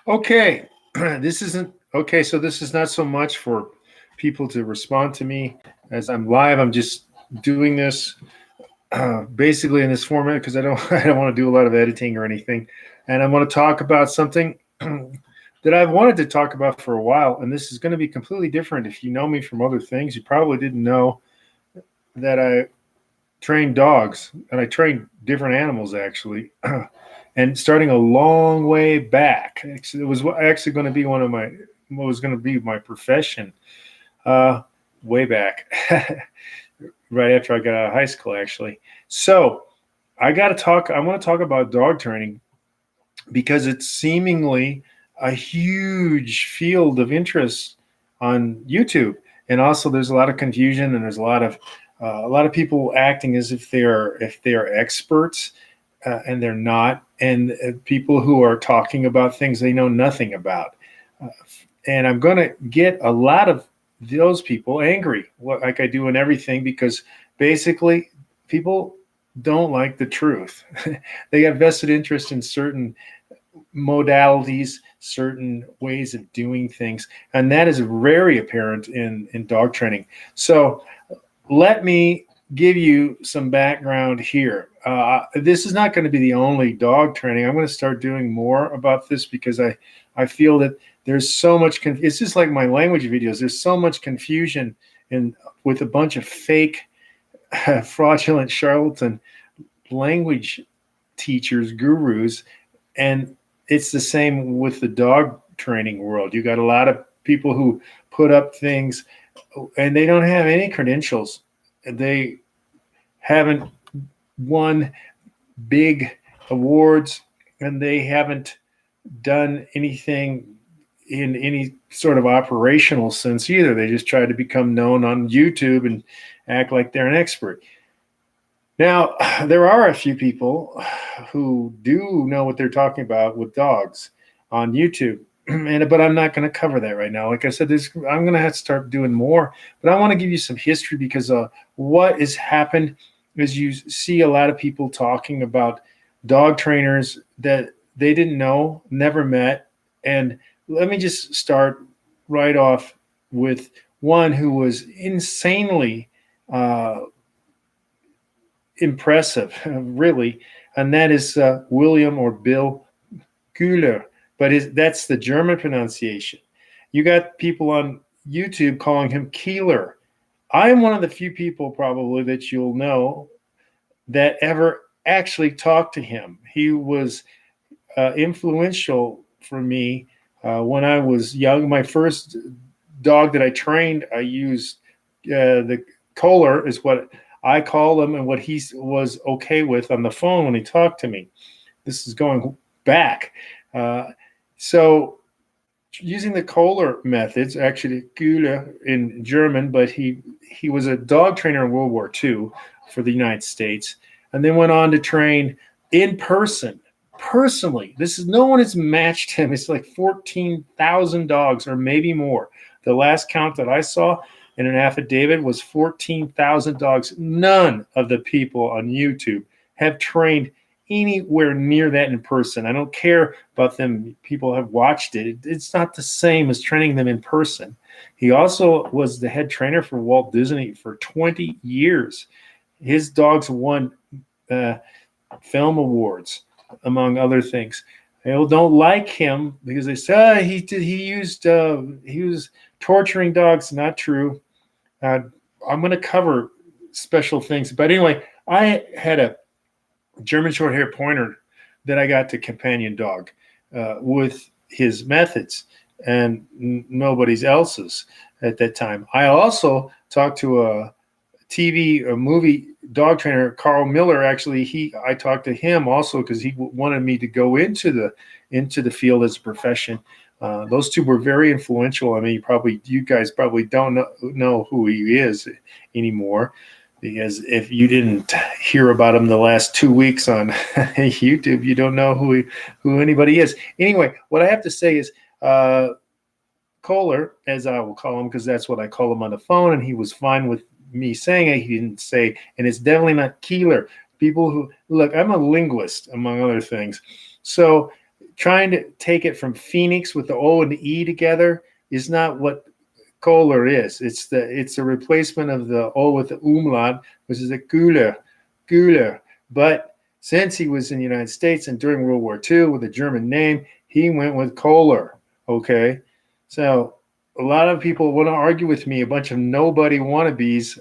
Okay, this isn't okay. So this is not so much for people to respond to me as I'm live. I'm just doing this basically in this format because I don't I don't want to do a lot of editing or anything, and I want to talk about something that I've wanted to talk about for a while. And this is going to be completely different. If you know me from other things, you probably didn't know that I train dogs and I train different animals actually. And starting a long way back, actually, it was actually going to be one of my what was going to be my profession uh, way back, right after I got out of high school, actually. So I got to talk. I want to talk about dog training because it's seemingly a huge field of interest on YouTube, and also there's a lot of confusion and there's a lot of people acting as if they are experts, and they're not, and people who are talking about things they know nothing about. Uh, and I'm going to get a lot of those people angry, like I do in everything, because basically people don't like the truth. They have vested interest in certain modalities, certain ways of doing things, and that is very apparent in dog training. So let me give you some background here. This is not going to be the only dog training. I'm going to start doing more about this because I feel that there's so much. It's just like my language videos. There's so much confusion in with a bunch of fake, fraudulent, charlatan language teachers, gurus, and it's the same with the dog training world. You got a lot of people who put up things and they don't have any credentials. They haven't won big awards and they haven't done anything in any sort of operational sense either. They just try to become known on YouTube and act like they're an expert. Now, there are a few people who do know what they're talking about with dogs on YouTube. But I'm not going to cover that right now. Like I said, I'm going to have to start doing more. But I want to give you some history because what has happened is you see a lot of people talking about dog trainers that they didn't know, never met. And let me just start right off with one who was insanely uh, impressive, really, and that is William or Bill Koehler, but that's the German pronunciation. You got people on YouTube calling him Keeler. I am one of the few people probably that you'll know that ever actually talked to him. He was influential for me when I was young. My first dog that I trained, I used the Kohler is what I call him and what he was okay with on the phone when he talked to me. This is going back. Uh, so using the Kohler methods, actually Kühle in German, but he was a dog trainer in World War II for the United States, and then went on to train in person. Personally, this is no one has matched him. It's like 14,000 dogs or maybe more. The last count that I saw in an affidavit was 14,000 dogs. None of the people on YouTube have trained anywhere near that in person. I don't care about them. People have watched it. It's not the same as training them in person. He also was the head trainer for Walt Disney for 20 years. His dogs won uh, film awards, among other things. People don't like him because they say he was torturing dogs. Not true. I'm going to cover special things, but anyway, I had a German short hair pointer that I got to companion dog with his methods and nobody's else's at that time. I also talked to a movie dog trainer, Carl Miller. Actually, I talked to him also because he wanted me to go into the field as a profession. Those two were very influential. I mean, you guys probably don't know who he is anymore, because if you didn't hear about him the last 2 weeks on YouTube, you don't know who anybody is. Anyway, what I have to say is Kohler, as I will call him, because that's what I call him on the phone, and he was fine with me saying it. He didn't say, and it's definitely not Keeler. People who look, I'm a linguist, among other things. So trying to take it from Phoenix with the O and the E together is not what Koehler is. It's a replacement of the O with the umlaut, which is a Koehler. But since he was in the United States and during World War II with a German name, he went with Koehler. Okay, so a lot of people want to argue with me, a bunch of nobody wannabes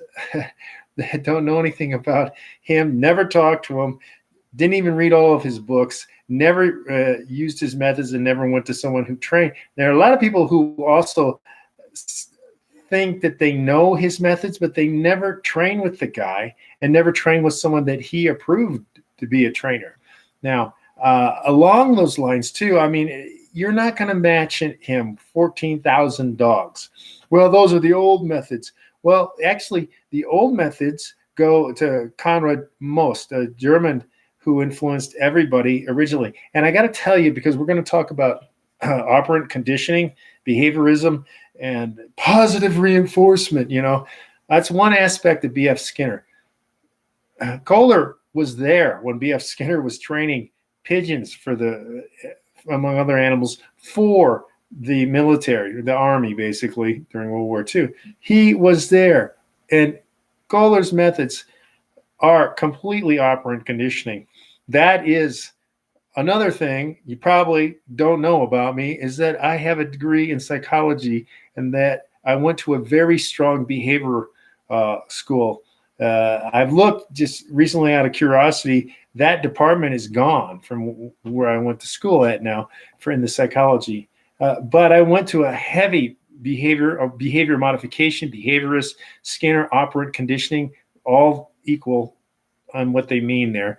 that don't know anything about him, never talked to him, didn't even read all of his books, never used his methods, and never went to someone who trained. There are a lot of people who also think that they know his methods, but they never train with the guy and never train with someone that he approved to be a trainer. Now, along those lines too, I mean, you're not going to match him 14,000 dogs. Well, those are the old methods. Well, actually, the old methods go to Konrad Most, a German who influenced everybody originally. And I got to tell you, because we're going to talk about operant conditioning, behaviorism, and positive reinforcement, that's one aspect of B.F. Skinner. Koehler was there when B.F. Skinner was training pigeons among other animals, for the military, the army, basically, during World War II. He was there. And Koehler's methods are completely operant conditioning. That is another thing you probably don't know about me, is that I have a degree in psychology and that I went to a very strong behavior school. I've looked just recently out of curiosity. That department is gone from where I went to school at now in the psychology. But I went to a heavy behavior modification, behaviorist, Skinner, operant conditioning, all equal on what they mean there.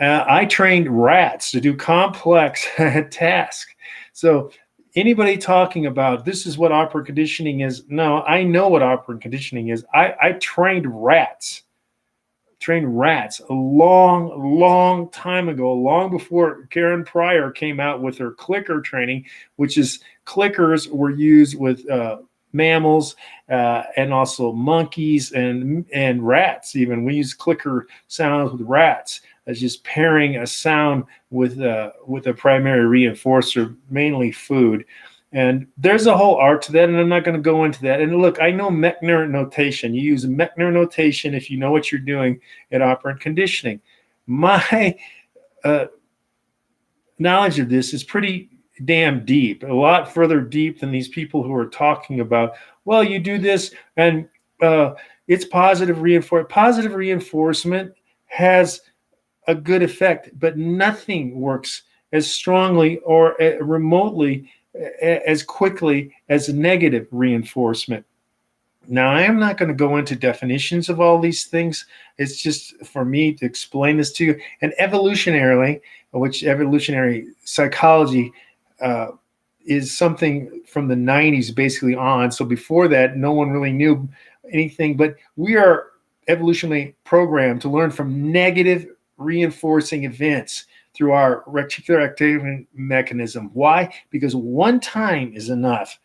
I trained rats to do complex tasks. So anybody talking about this is what operant conditioning is, no, I know what operant conditioning is. I trained rats a long time ago, long before Karen Pryor came out with her clicker training, which is clickers were used with mammals and also monkeys and rats. Even we use clicker sounds with rats as just pairing a sound with a primary reinforcer, mainly food. And there's a whole art to that, and I'm not going to go into that. And look, I know Mechner notation. You use Mechner notation if you know what you're doing at operant conditioning. My knowledge of this is pretty damn deep, a lot further deep than these people who are talking about, well, you do this and it's positive reinforcement. Positive reinforcement has a good effect, but nothing works as strongly or remotely as quickly as negative reinforcement. Now, I am not going to go into definitions of all these things. It's just for me to explain this to you. And evolutionarily, which evolutionary psychology is something from the 90s basically on. So before that, no one really knew anything. But we are evolutionarily programmed to learn from negative reinforcing events through our reticular activity mechanism. Why? Because one time is enough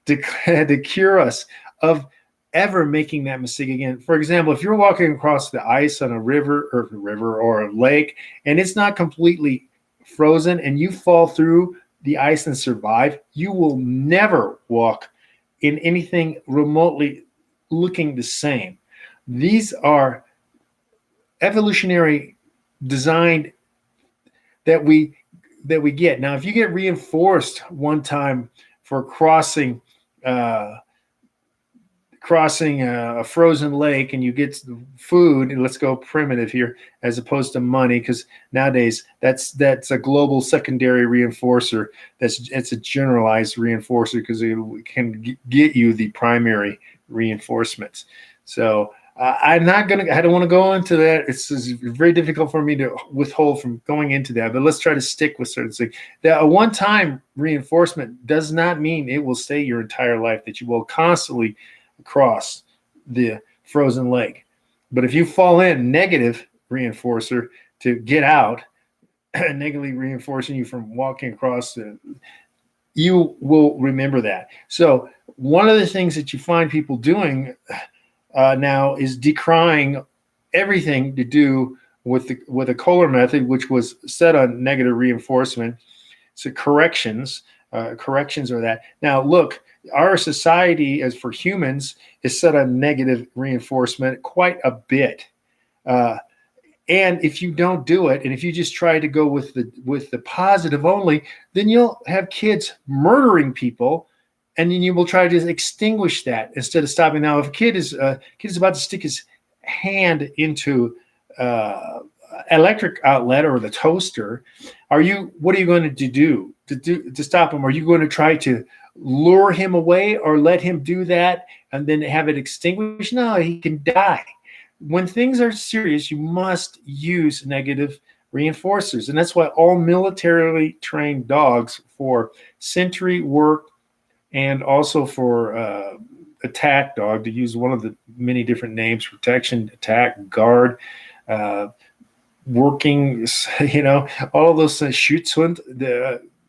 to cure us of ever making that mistake again. For example, if you're walking across the ice on a river or a lake and it's not completely frozen and you fall through the ice and survive, you will never walk in anything remotely looking the same. These are evolutionary designed that we get. Now, if you get reinforced one time for crossing a frozen lake and you get food, and let's go primitive here as opposed to money, because nowadays that's a global secondary reinforcer. It's a generalized reinforcer because it can get you the primary reinforcements. So I don't want to go into that. It's very difficult for me to withhold from going into that, but let's try to stick with certain things. That a one-time reinforcement does not mean it will stay your entire life, that you will constantly cross the frozen lake. But if you fall in negative reinforcer to get out, negatively reinforcing you from walking across, you will remember that. So one of the things that you find people doing now is decrying everything to do with the Koehler method, which was set on negative reinforcement. So corrections are that. Now, look, our society, as for humans, is set on negative reinforcement quite a bit. And if you don't do it, and if you just try to go with the positive only, then you'll have kids murdering people, and then you will try to extinguish that instead of stopping. Now, if a kid is about to stick his hand into electric outlet or the toaster, what are you going to do to stop him? Are you going to try to lure him away or let him do that and then have it extinguished? No, he can die. When things are serious, you must use negative reinforcers. And that's why all militarily trained dogs for sentry work and also for attack dog, to use one of the many different names: protection, attack, guard, working, all of those things. Schutzhund,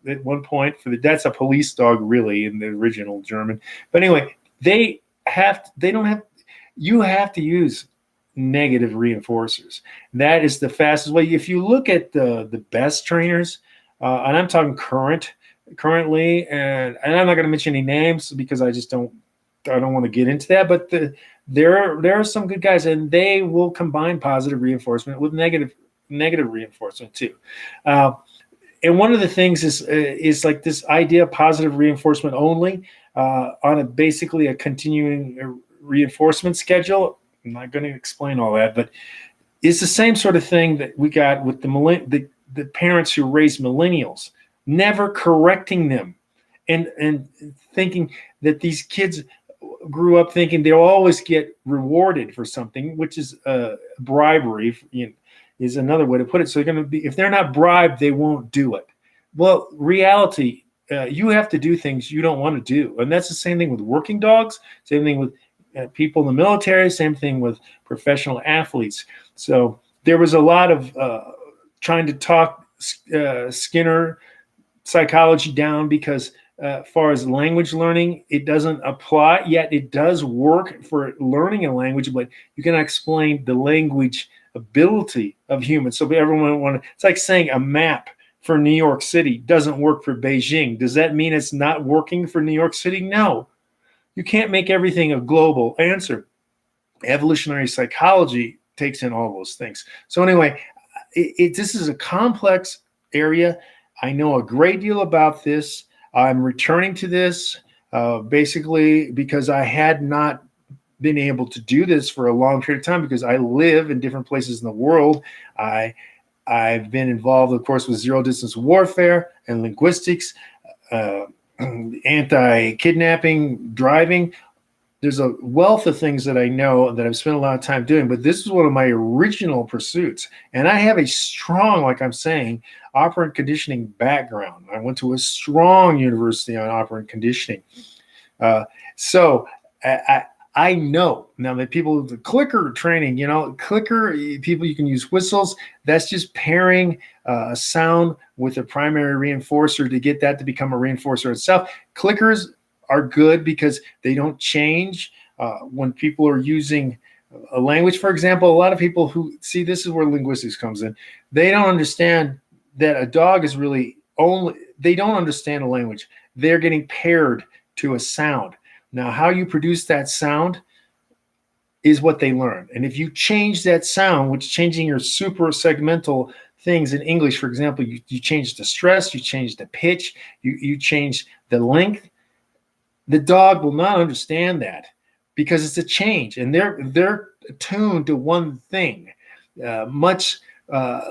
at one point that's a police dog, really, in the original German. But anyway, you have to use negative reinforcers. That is the fastest way. If you look at the best trainers, and I'm talking currently, and I'm not going to mention any names because I don't want to get into that, but there are some good guys, and they will combine positive reinforcement with negative reinforcement too. And one of the things is like this idea of positive reinforcement only on basically a continuing reinforcement schedule. I'm not going to explain all that, but it's the same sort of thing that we got with the parents who raised millennials, never correcting them and thinking that these kids grew up thinking they'll always get rewarded for something, which is bribery, is another way to put it. So they're going to be, if they're not bribed, they won't do it. Well, reality, you have to do things you don't want to do. And that's the same thing with working dogs, same thing with people in the military, same thing with professional athletes. So there was a lot of trying to talk Skinner psychology down because as far as language learning, it doesn't apply, yet it does work for learning a language, but you cannot explain the language ability of humans. So everyone it's like saying a map for New York City doesn't work for Beijing. Does that mean it's not working for New York City? No. You can't make everything a global answer. Evolutionary psychology takes in all those things. So anyway, this is a complex area. I know a great deal about this. I'm returning to this basically because I had not been able to do this for a long period of time because I live in different places in the world. I've been involved, of course, with zero-distance warfare and linguistics, anti-kidnapping, driving. There's a wealth of things that I know that I've spent a lot of time doing, but this is one of my original pursuits. And I have a strong, like I'm saying, operant conditioning background. I went to a strong university on operant conditioning. So I know now that people, the clicker training, clicker people, you can use whistles. That's just pairing a sound with a primary reinforcer to get that to become a reinforcer itself. Clickers are good because they don't change when people are using a language. For example, a lot of people who see, this is where linguistics comes in. They don't understand that a dog is really they don't understand a language. They're getting paired to a sound. Now, how you produce that sound is what they learn. And if you change that sound, which changing your super segmental things in English, for example, you change the stress, you change the pitch, you change the length, the dog will not understand that because it's a change. And they're attuned to one thing. Much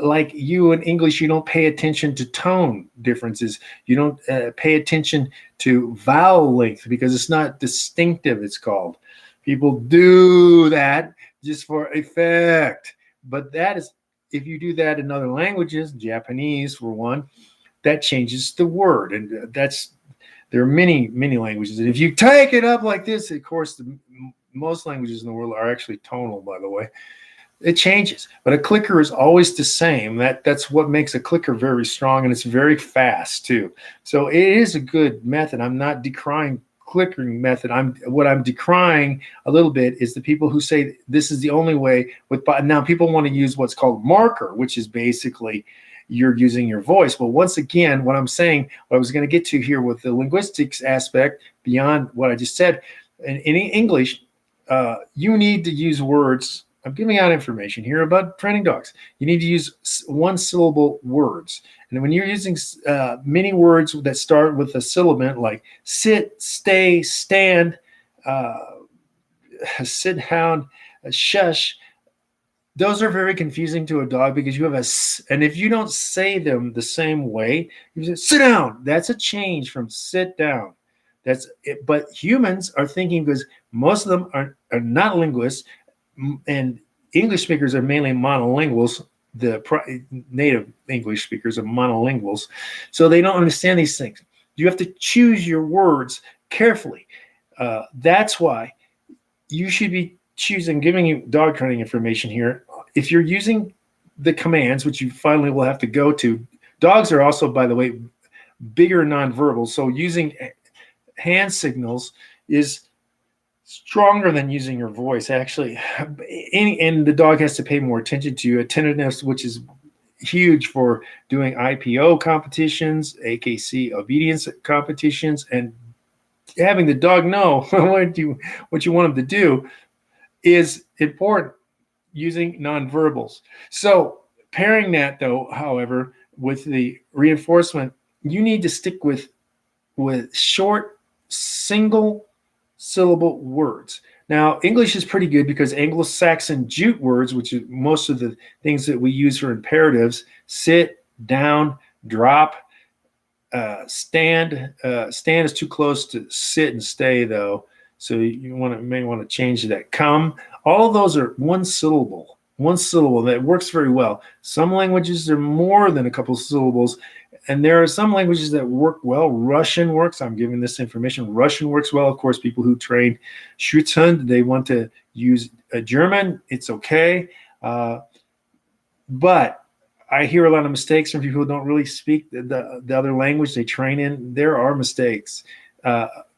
like you in English, you don't pay attention to tone differences. You don't pay attention to vowel length because it's not distinctive, it's called. People do that just for effect. But that is, if you do that in other languages, Japanese for one, that changes the word. And there are many, many languages. And if you take it up like this, of course, most languages in the world are actually tonal, by the way. It changes, but a clicker is always the same. That's what makes a clicker very strong, and it's very fast too. So it is a good method. I'm not decrying clickering method. What I'm decrying a little bit is the people who say this is the only way. Now people want to use what's called marker, which is basically you're using your voice. But once again, what I'm saying, what I was going to get to here with the linguistics aspect beyond what I just said, in English, you need to use words. I'm giving out information here about training dogs. You need to use one syllable words. And when you're using many words that start with a sibilant, like sit, stay, stand, sit down, shush, those are very confusing to a dog because you have and if you don't say them the same way, you say, sit down. That's a change from sit down. That's it. But humans are thinking, because most of them are not linguists, and English speakers are mainly monolinguals. The native English speakers are monolinguals, so they don't understand these things. You have to choose your words carefully. That's why you should be choosing, giving you dog training information here. If you're using the commands, which you finally will have to go to, dogs are also, by the way, bigger nonverbal. So using hand signals is stronger than using your voice, actually. And the dog has to pay more attention to you. Attentiveness, which is huge for doing IPO competitions, AKC obedience competitions, and having the dog know what you want them to do is important, using nonverbals. So pairing that, though, however, with the reinforcement, you need to stick with short, single syllable words. Now, English is pretty good because Anglo-Saxon jute words, which are most of the things that we use for imperatives, sit, down, drop, stand. Stand is too close to sit and stay, though. So you may want to change that. Come. All of those are one syllable. One syllable. That works very well. Some languages are more than a couple of syllables, and there are some languages that work well. Russian works. I'm giving this information. Russian works well. Of course, people who train Schutzhund, they want to use German. It's okay. But I hear a lot of mistakes from people who don't really speak the other language they train in. There are mistakes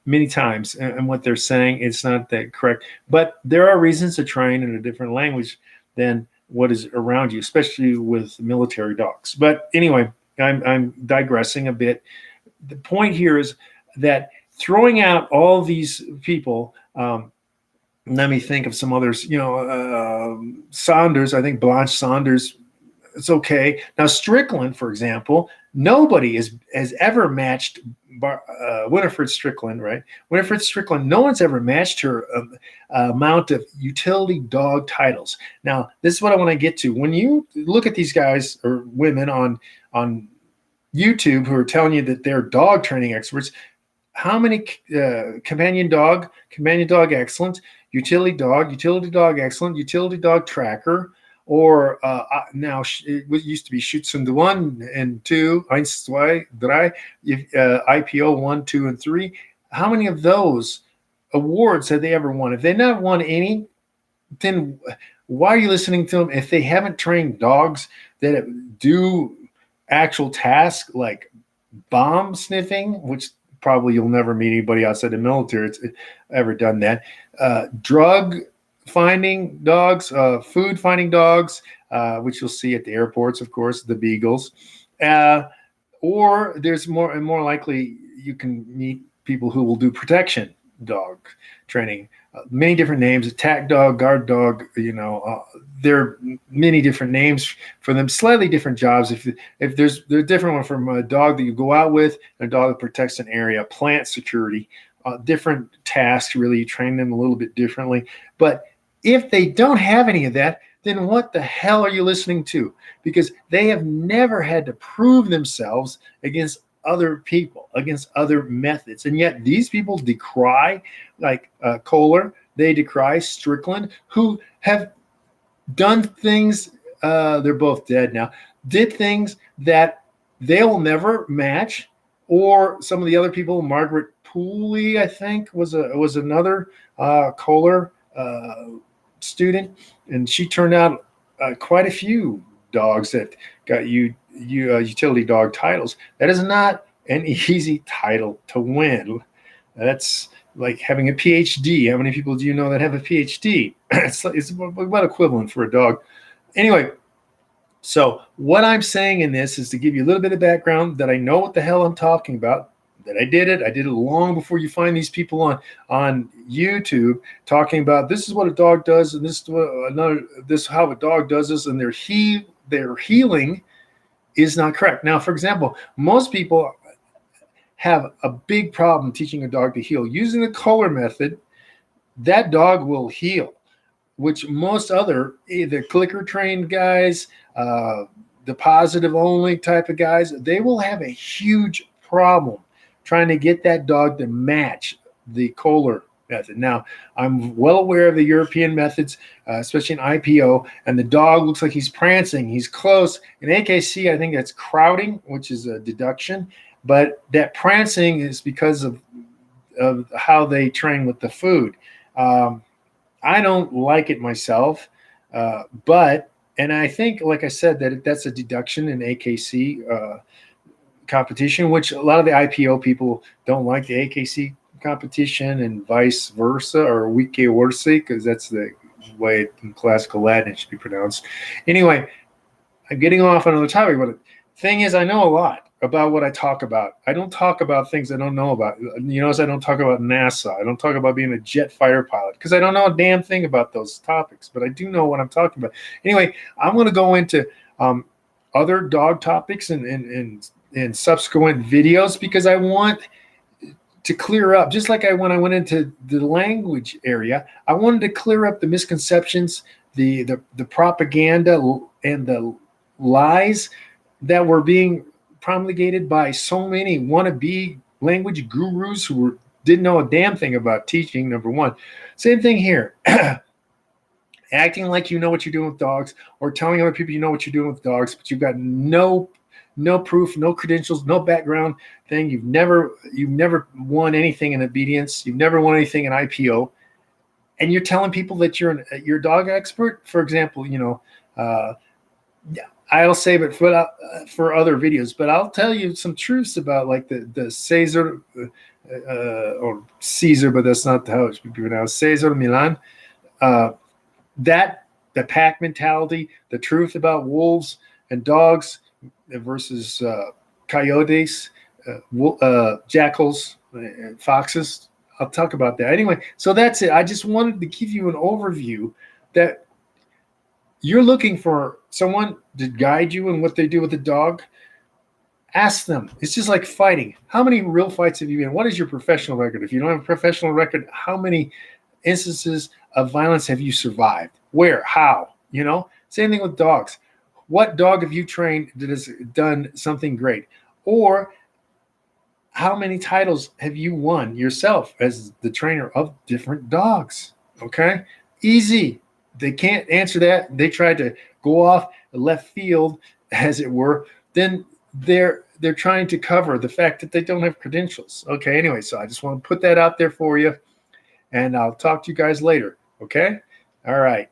many times, and what they're saying, it's not that correct. But there are reasons to train in a different language than what is around you, especially with military dogs. But anyway, I'm digressing a bit. The point here is that throwing out all these people, let me think of some others, Saunders, I think Blanche Saunders, it's okay. Now, Strickland, for example, nobody has ever matched Winifred Strickland, right? Winifred Strickland, no one's ever matched her amount of utility dog titles. Now, this is what I want to get to. When you look at these guys or women on YouTube who are telling you that they're dog training experts, how many companion dog excellent, utility dog excellent, utility dog tracker, or now it used to be Schutzhund 1 and 2, 1, 2, 3, IPO 1, 2, and 3. How many of those awards have they ever won? If they've not won any, then why are you listening to them? If they haven't trained dogs that do actual tasks like bomb sniffing, which probably you'll never meet anybody outside the military that's ever done that, drug finding dogs, food finding dogs, which you'll see at the airports, of course, the beagles, or there's more likely you can meet people who will do protection dog training. Many different names: attack dog, guard dog. There are many different names for them. Slightly different jobs. If there's different one from a dog that you go out with, and a dog that protects an area, plant security, different tasks. Really, you train them a little bit differently. But if they don't have any of that, then what the hell are you listening to? Because they have never had to prove themselves against other people, against other methods. And yet these people decry, like Koehler, they decry Strickland, who have done things, they're both dead now, did things that they'll never match. Or some of the other people, Margaret Pooley, I think, was another Koehler student, and she turned out quite a few dogs that got utility dog titles. That is not an easy title to win. That's like having a PhD. How many people do you know that have a PhD? It's about equivalent for a dog. Anyway, So what I'm saying in this is to give you a little bit of background that I know what the hell I'm talking about, that I did it long before you find these people on YouTube talking about this is what a dog does and this is how a dog does this, and their healing is not correct. Now, for example, most people have a big problem teaching a dog to heal. Using the Koehler method, that dog will heal, which most other either clicker trained guys, the positive only type of guys, they will have a huge problem trying to get that dog to match the Koehler method. Now, I'm well aware of the European methods, especially in IPO, and the dog looks like he's prancing. He's close. In AKC, I think that's crowding, which is a deduction, but that prancing is because of how they train with the food. I don't like it myself, and I think, like I said, that's a deduction in AKC competition, which a lot of the IPO people don't like the AKC competition and vice versa, or vice versa, because that's the way in classical Latin it should be pronounced. Anyway, I'm getting off on another topic, but the thing is, I know a lot about what I talk about. I don't talk about things I don't know about. You notice I don't talk about NASA. I don't talk about being a jet fighter pilot because I don't know a damn thing about those topics, but I do know what I'm talking about. Anyway, I'm going to go into other dog topics in subsequent videos because I want to clear up, just like when I went into the language area, I wanted to clear up the misconceptions, the propaganda and the lies that were being promulgated by so many wannabe language gurus who didn't know a damn thing about teaching, number one. Same thing here. Acting like you know what you're doing with dogs, or telling other people you know what you're doing with dogs, but you've got no proof, no credentials, no background thing. You've never won anything in obedience. You've never won anything in IPO. And you're telling people that you're a dog expert. For example, I'll save it for other videos, but I'll tell you some truths about like the Caesar or Caesar, but that's not how it should be pronounced. Caesar Milan. That the pack mentality, the truth about wolves and dogs versus coyotes, jackals, and foxes. I'll talk about that anyway. So that's it. I just wanted to give you an overview that you're looking for someone to guide you in what they do with the dog. Ask them. It's just like fighting. How many real fights have you been in? What is your professional record? If you don't have a professional record, how many instances of violence have you survived? Where? How? Same thing with dogs. What dog have you trained that has done something great? Or how many titles have you won yourself as the trainer of different dogs? Okay? Easy. They can't answer that. They tried to go off left field, as it were. Then they're trying to cover the fact that they don't have credentials. Okay, anyway, so I just want to put that out there for you, and I'll talk to you guys later. Okay? All right.